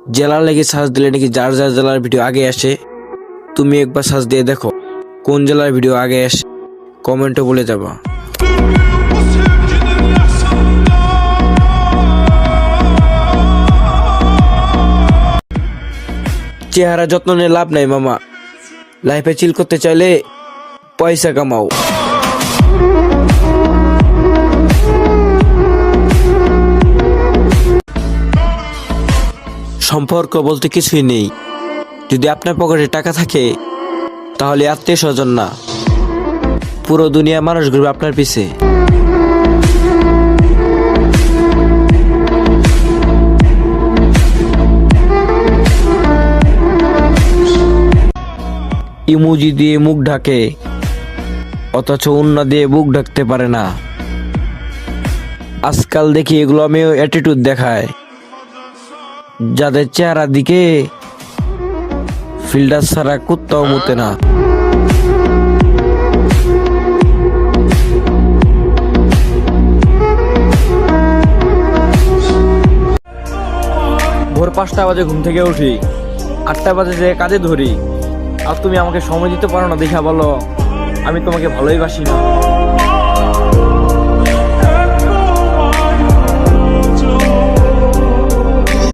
জেলার লেগে সার্চ দিলে নাকি যার যার জেলার ভিডিও আগে আসে। তুমি একবার সার্চ দিয়ে দেখো কোন জেলার ভিডিও আগে আসে, কমেন্টে বলে যাবা। চেহারা যত্ন নিয়ে লাভ নাই মামা, লাইফে চিল করতে চাইলে পয়সা কামাও। সম্পর্ক বলতে কিছুই নেই, যদি আপনার পকেটে টাকা থাকে তাহলে আত্মীয় স্বজন না, পুরো দুনিয়া মানুষ ঘুরবে আপনার পিছে। ইমোজি দিয়ে মুখ ঢাকে অথচ অন্য দিয়ে বুক ঢাকতে পারে না। আজকাল দেখি এগুলো আমিও অ্যাটিটিউড দেখায়, যাদের চেহারা দিকে ফিল্টার ছাড়া কুত্তাও মুতে না। ভোর 5টা বাজে ঘুম থেকে উঠি, 8টা বাজে যে কাজে ধরি, আর তুমি আমাকে সময় দিতে পারো না দেখা বলো আমি তোমাকে ভালোই বাসি না।